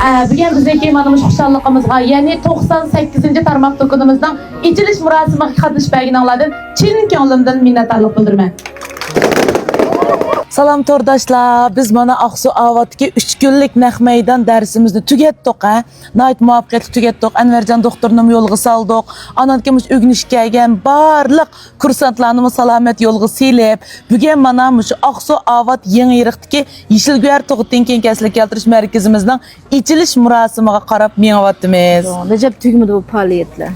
Bugün bizdeki manımız xuşallıqımızga, yani 98. tarmaq dokunumuzdan içiliş murasimiga qatnashib berganinglardan chin ko'nglimdan minnatdorlik bildiraman. Salam tordaşlar, biz mana Aqsu Avat'ki 3 günlük naq meydan dersimizni tugatdik ha. Nayt muvaffaqiyatli tugatdik. Anvarjon doktorni yo'lga saldik. Anadkimiz o'rganishga kelgan barliq kursantlarni salomat yo'lga silib, bugun mana shu Aqsu Avat Yengiriqdagi Yeshilguyar tug'utin kenkaslik keltirish markazimizning ichilish murosimiga qarab menyapmiz. Necap tugmadi bu faoliyatlar.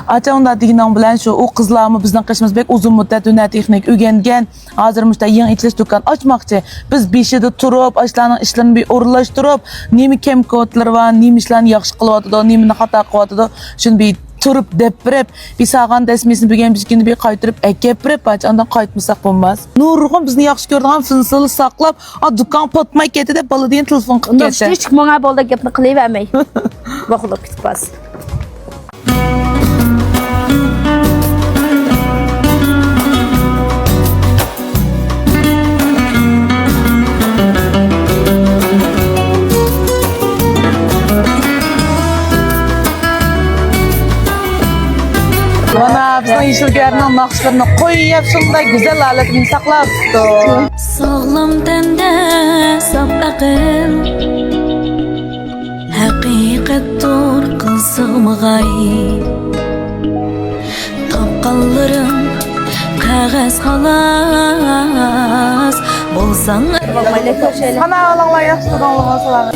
Acha unda deginan bilan shu o qizlarni bizning qishimiz bek uzun muddat uni texnik o'rgangan. Hozir mushta yangi ichilish do'kon ochmoqchi. Biz beshida turib, ishlarning ishlarini bir o'rinlashtirib, nima kamko'tlar va nima ishlarni yaxshi qilyotdi, nimani xato qilyotdi, shuni bir turib depirib, bir sağan desmesini bugun bizgini bir qaytirib akapirib, ondan qaytmasak bo'lmas. Nurg'un bizni yaxshi ko'rgan finsil saqlab, do'kon potmay ketdi deb baladan telefon qilib ketdi. Hech kimga bo'ldi gapni qilavermay. Vaqtlar ketib bas. Mana bizning Yeshilguyarning naqshlarini qo'yib, shunday go'zal holatini saqlab turibdi. Sog'lom tanda saf aql haqiqatdir qilsig'mag'ay topqanlarim qog'oz xolos bo'lsang Qana olanglar yaxshi turganlar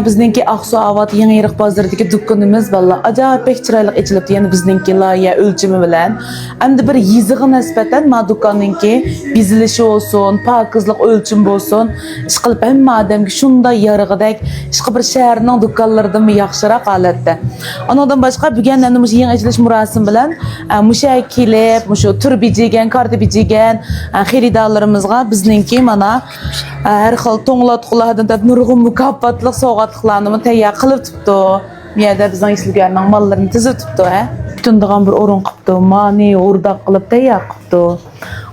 Bizningki Aqsu Avat Yengiriq bozoridagi do'konimiz valla ajoyib pek chiroyli ichilibdi. Yani bizningki loyiha o'lchami bilan endi bir yizig'i nisbatan ma do'konninki bezilishi olsun, pokizlik o'lchami bo'lsin, ish qilib hamma odamga shunday yarig'idek ishqi bir shaharning do'konlaridan yaxshiroq holatda. Ondan boshqa bugun endi mush yangi ichilish murosimi bilan musha kelib, mushu tur bijigan, karta bijigan xaridorlarimizga bizningki mana har xil to'nglatqulardan nurg'un mukofotli sovg'atlarni tayyor qilib turibdi. Bu yerda bizning Yeshilguyarning mollarini tizib turibdi, ha. Tundigan bir o'rin qilibdi, mani o'rdoq qilib tayyor qilibdi.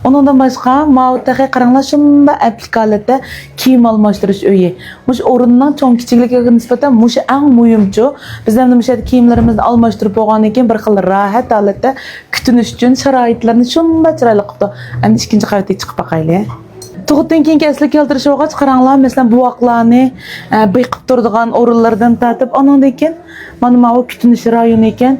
Ondan boshqa ma'utaga qaranglar, shunda aplikatsiyalarda kiyim almashtirish uyi. Mush o'rinning cho'ng kichikligiga nisbatan mush eng muhimchi. Biz ham mush kiyimlarimizni almashtirib bo'lgandan keyin bir xil rohat holatda kutinish uchun sharoitlarni shunda chiroyli qilibdi. Endi ikkinchi qavatga chiqib boqaylik. Tug'utdan keyin kaslik keltirish vaqt qaranglar, masalan, buvoqlarni biqib turadigan o'rinlardan tatib, ondan keyin mana bu kutinish rayoni ekan.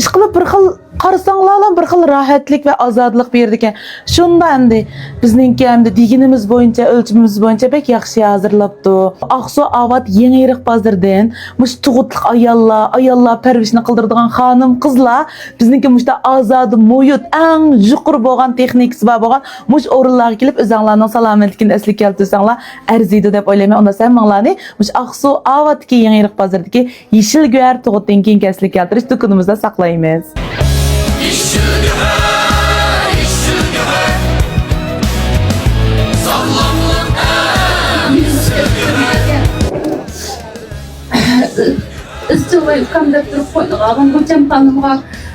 Ish qilib bir xil qarasanglar bir xil rohatlik va ozodlik berdi ekan. Shunda endi bizningki endi deginimiz bo'yicha, o'lchimimiz bo'yicha bek yaxshi hozirlabdi. Aqsu Avat Yengiriq bozordan mush tug'utlik ayollar parvishni qildiradigan xonim qizlar bizningki mushta ozod mo'yut eng yuqori bo'lgan texnikasi bo'lgan mush o'rinlarga kelib o'zinglarning salomatligini asli keltirsanglar arziydi deb o'ylayman. Unda sen manglarni mush Aqsu Avatki Yengiriq bozoridagi Yeshilguyar tug'utdan keyin kaslik keltirish do'konimizda saqlaymiz. Istiqbal qanday turib qo'ydigan bu championimga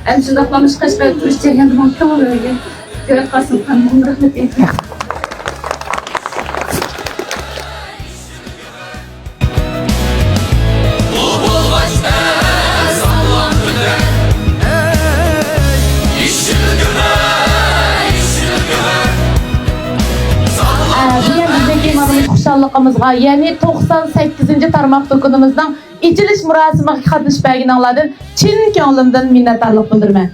ham shunday qilamish qashqar turish cheganda men ko'nglimga ko'ra qasim ham rahmat aytaman. Xuşallıqımızga, yani 98. tarmaq dokunumuzdan içiliş murosimiga qatnashib berganinglardan chin ko'nglimdan minnatdorlik bildiraman.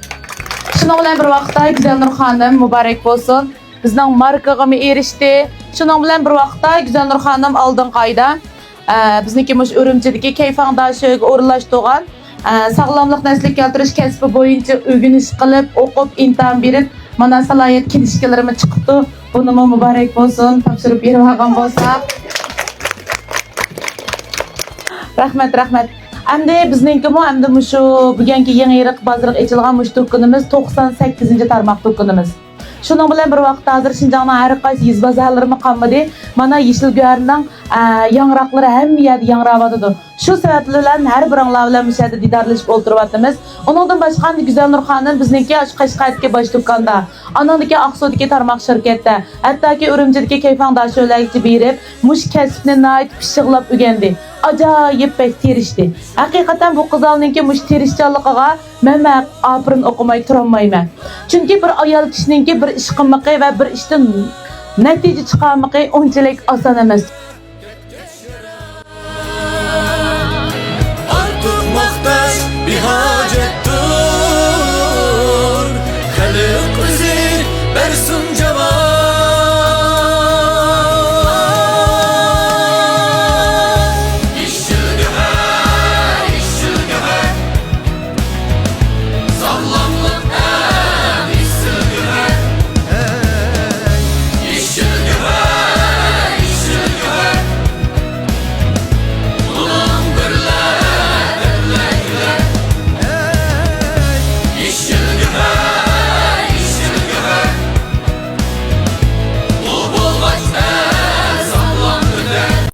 Shuning bilan bir vaqtda Güzelnur xonim muborak bo'lsin. Bizning markaga erishdi. Shuning bilan bir vaqtda Güzelnur xonim oldingi oyda bizniki mush Urumchidagi Kayfangdoshiga o'rinlashtirgan sog'lomlik naslik keltirish kasbi bo'yicha o'rganish qilib, o'qib, imtihon berib, mana salohiyat kelishkalarimiz chiqibdi. Buni muborak bo'lsin, topshirib berib olgan bo'lsa. Rahmat. Endi bizningki endi shu bugungi Yengiriq bozoriga ochilgan mush do'konimiz 98. tarmaq do'konimiz. Şunun bilan bir vaqtda hozir Şinjanning har qaysi yiz bozorlarimi qolmadi. Mana Yeshilguyarning yangraqlari hamma yerda yangrayotidi. Shu sabab bilan har biringlar bilan bu yerda didorlashib o'tiryapmiz. Uningdan boshqa Güzelnur xonim bizniki Qashqardagi bosh do'konda, anandagi Aqsu'dagi tarmoq shirkatda, hattoki Urumchidagi Kayfangda sho'lagchi berib, mush kasbni nayt pishiqlab o'rgandi. Ajoyib pek terishdi. Haqiqatan bu qizalninki mush terishchanligiga men afrin o'qimay turolmayman. Chunki bir ayol kishiningki bir ish qilmoqi va bir ishdan natija chiqarmoqi unchalik oson emas.